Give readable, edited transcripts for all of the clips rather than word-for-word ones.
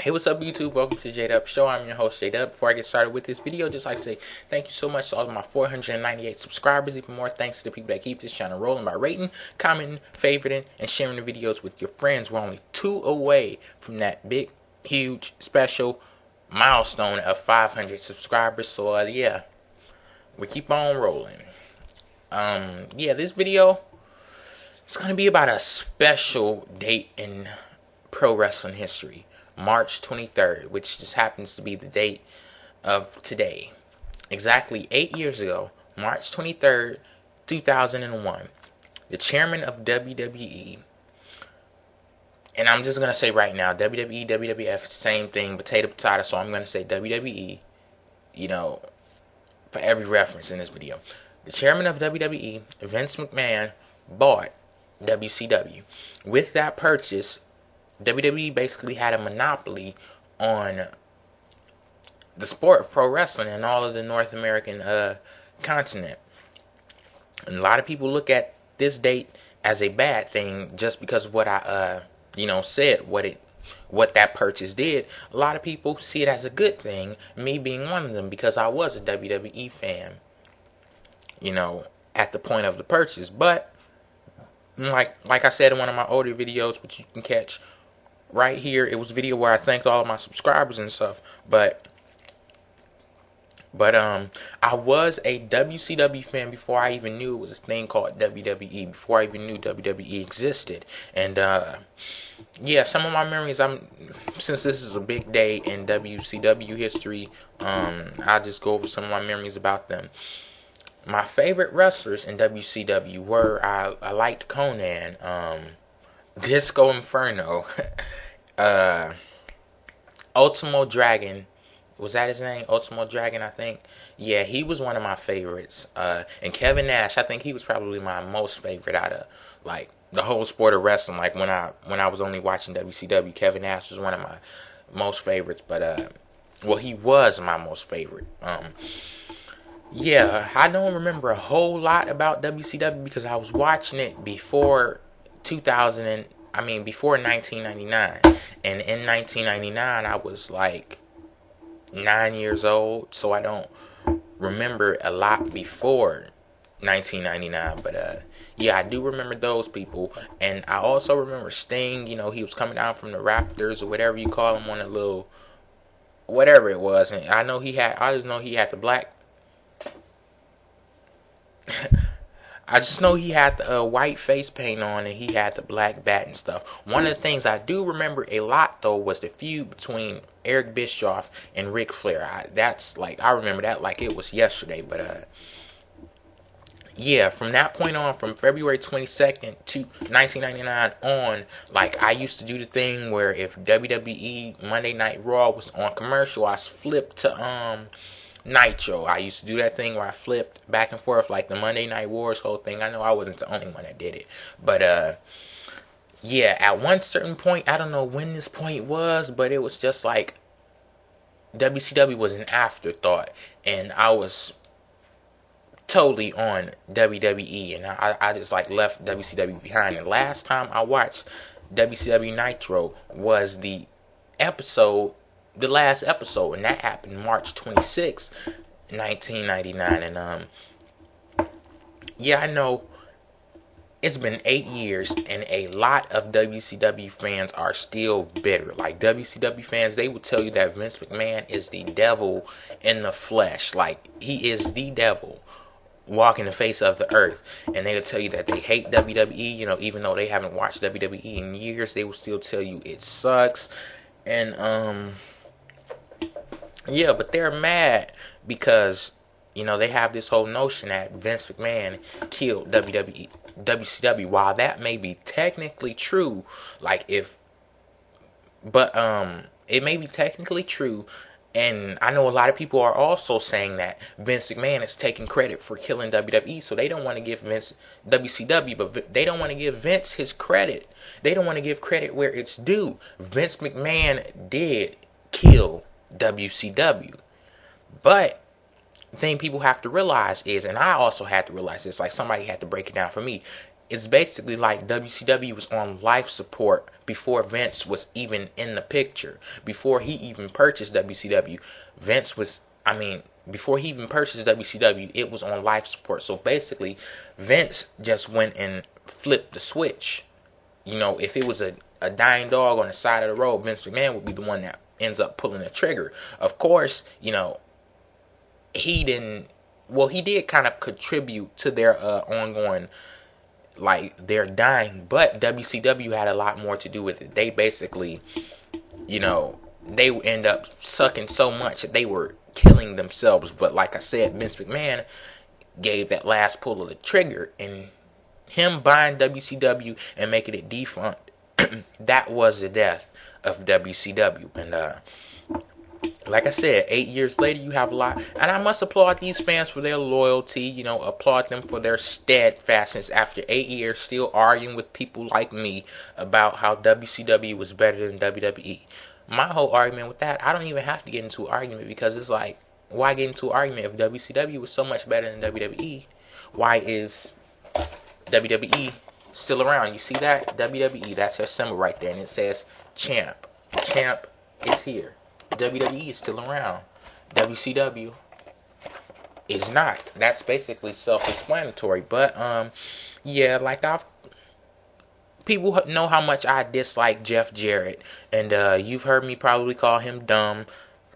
Hey, what's up, YouTube? Welcome to J-Dub Show. I'm your host, J-Dub. Before I get started with this video, just like to say thank you so much to all of my 498 subscribers. Even more thanks to the people that keep this channel rolling by rating, commenting, favoriting, and sharing the videos with your friends. We're only 2 away from that big, huge, special milestone of 500 subscribers. So, yeah, we keep on rolling. This video is going to be about a special date in pro wrestling history. March 23rd, which just happens to be the date of today. Exactly 8 years ago, March 23rd, 2001, the chairman of WWE, and I'm just going to say right now, WWE, WWF, same thing, potato, so I'm going to say WWE, for every reference in this video. The chairman of WWE, Vince McMahon, bought WCW. With that purchase, WWE basically had a monopoly on the sport of pro wrestling in all of the North American continent. And a lot of people look at this date as a bad thing just because of what I said, what that purchase did. A lot of people see it as a good thing, me being one of them, because I was a WWE fan, at the point of the purchase. But like I said in one of my older videos, which you can catch right here, it was a video where I thanked all of my subscribers and stuff. But I was a WCW fan before I even knew it was a thing called WWE, before I even knew WWE existed. And some of my memories, since this is a big day in WCW history, I'll just go over some of my memories about them. My favorite wrestlers in WCW were, I liked Conan, Disco Inferno, Ultimo Dragon. Was that his name? Ultimo Dragon, I think. Yeah, he was one of my favorites. And Kevin Nash, I think he was probably my most favorite out of the whole sport of wrestling. Like when I was only watching WCW, Kevin Nash was one of my most favorites. But he was my most favorite. I don't remember a whole lot about WCW because I was watching it before before 1999. And in 1999, I was like 9 years old, so I don't remember a lot before 1999. But I do remember those people. And I also remember Sting. He was coming down from the Raptors or whatever you call him on a little whatever it was. And I just know he had the black. I just know he had the white face paint on and he had the black bat and stuff. One of the things I do remember a lot, though, was the feud between Eric Bischoff and Ric Flair. I remember that like it was yesterday. But from that point on, from February 22nd to 1999 on, I used to do the thing where if WWE Monday Night Raw was on commercial, I flipped to Nitro. I used to do that thing where I flipped back and forth like the Monday Night Wars whole thing. I know I wasn't the only one that did it. But at one certain point, I don't know when this point was, but it was just like WCW was an afterthought. And I was totally on WWE. And I just left WCW behind. And last time I watched WCW Nitro was the last episode, and that happened March 26, 1999. And I know it's been 8 years, and a lot of WCW fans are still bitter. Like WCW fans, they will tell you that Vince McMahon is the devil in the flesh. Like he is the devil walking the face of the earth, and they will tell you that they hate WWE. Even though they haven't watched WWE in years, they will still tell you it sucks. And but they're mad because, they have this whole notion that Vince McMahon killed WCW. While that may be technically true, it may be technically true, and I know a lot of people are also saying that Vince McMahon is taking credit for killing WWE, so they don't want to give Vince WCW, but they don't want to give Vince his credit. They don't want to give credit where it's due. Vince McMahon did kill WCW. But the thing people have to realize is, and I also had to realize this, somebody had to break it down for me. it's basically like WCW was on life support before Vince was even in the picture. Before he even purchased WCW, Vince was, I mean, before he even purchased WCW, it was on life support. So basically, Vince just went and flipped the switch. You know, if it was a dying dog on the side of the road, Vince McMahon would be the one that ends up pulling the trigger. Of course, you know, he didn't, well, he did kind of contribute to their ongoing, like, their dying, but WCW had a lot more to do with it. They basically, you know, they end up sucking so much that they were killing themselves. But like I said, Vince McMahon gave that last pull of the trigger, and him buying WCW and making it defunct, that was the death of WCW. And like I said, 8 years later, you have a lot. And I must applaud these fans for their loyalty, you know, applaud them for their steadfastness after 8 years still arguing with people like me about how WCW was better than WWE. My whole argument with that, I don't even have to get into an argument, because it's like, why get into an argument if WCW was so much better than WWE? Why is WWE still around? You see that? WWE, that's her symbol right there, and it says champ. Champ is here. WWE is still around. WCW is not. That's basically self-explanatory. But yeah, like people know how much I dislike Jeff Jarrett, and you've heard me probably call him dumb,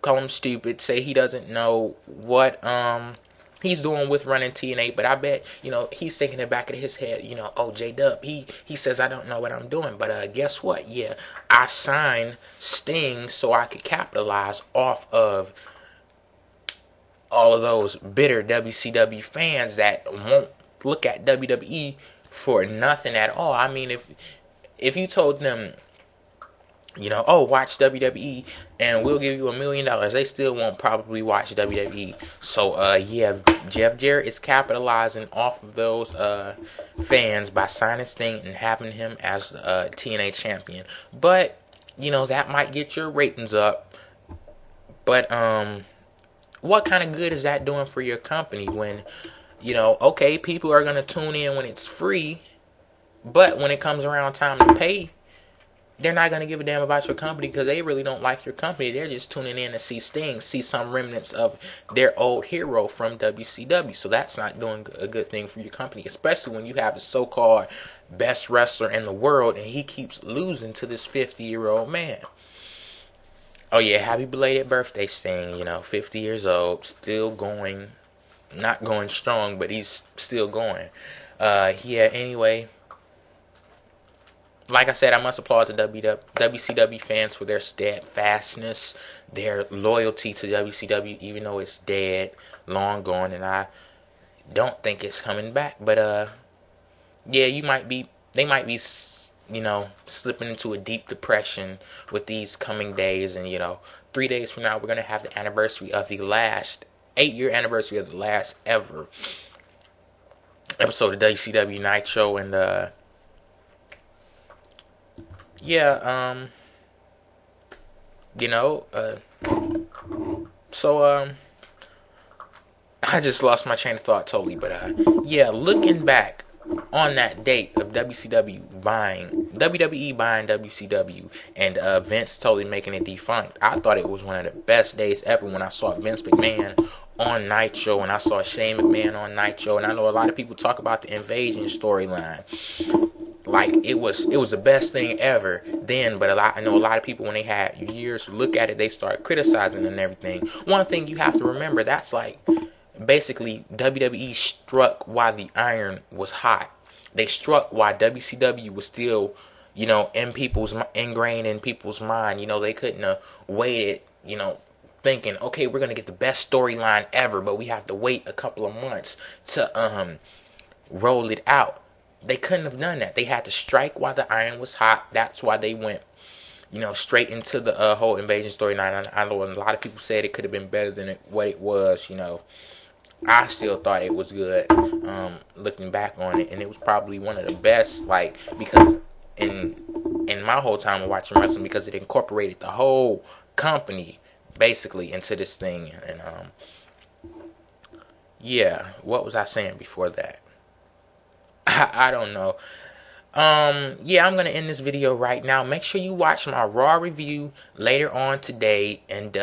call him stupid, say he doesn't know what he's doing with running TNA. But I bet, you know, he's thinking in the back of his head, you know, oh, J-Dub, he says I don't know what I'm doing. But guess what? Yeah, I signed Sting so I could capitalize off of all of those bitter WCW fans that won't look at WWE for nothing at all. I mean, if you told them, you know, oh, watch WWE and we'll give you $1 million, they still won't probably watch WWE. So yeah, Jeff Jarrett is capitalizing off of those fans by signing Sting and having him as TNA champion. But you know, that might get your ratings up. But what kind of good is that doing for your company when, you know, okay, people are gonna tune in when it's free, but when it comes around time to pay, they're not going to give a damn about your company because they really don't like your company. They're just tuning in to see Sting, see some remnants of their old hero from WCW. So that's not doing a good thing for your company, especially when you have the so-called best wrestler in the world and he keeps losing to this 50-year-old man. Oh yeah, happy belated birthday, Sting. You know, 50 years old, still going, not going strong, but he's still going. Yeah, anyway. Like I said, I must applaud the WCW fans for their steadfastness, their loyalty to WCW, even though it's dead, long gone, and I don't think it's coming back. But yeah, they might be, you know, slipping into a deep depression with these coming days. And you know, 3 days from now, we're gonna have the anniversary of the last 8-year anniversary of the last ever episode of WCW Nitro, and yeah, you know, so I just lost my train of thought totally. But yeah, looking back on that date of WWE buying WCW, and Vince totally making it defunct, I thought it was one of the best days ever when I saw Vince McMahon on Nitro, and I saw Shane McMahon on Nitro. And I know a lot of people talk about the Invasion storyline like it was the best thing ever then, but I know a lot of people, when they had years to look at it, they start criticizing and everything. One thing you have to remember, that's like basically WWE struck while the iron was hot. They struck while WCW was still, you know, ingrained in people's mind. You know, they couldn't have waited, you know, thinking, okay, we're gonna get the best storyline ever, but we have to wait a couple of months to roll it out. They couldn't have done that. They had to strike while the iron was hot. That's why they went, you know, straight into the whole Invasion storyline. I know a lot of people said it could have been better than what it was. You know, I still thought it was good, looking back on it, and it was probably one of the best. Like, because in my whole time of watching wrestling, because it incorporated the whole company basically into this thing. And yeah, what was I saying before that? I don't know. Yeah, I'm gonna end this video right now. Make sure you watch my Raw review later on today, and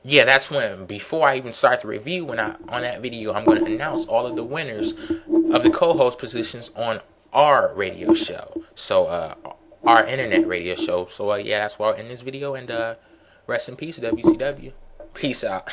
yeah, that's when, before I even start the review, when on that video, I'm gonna announce all of the winners of the co-host positions on our radio show. So our internet radio show. So yeah, that's why I'll end this video, and rest in peace, WCW. Peace out.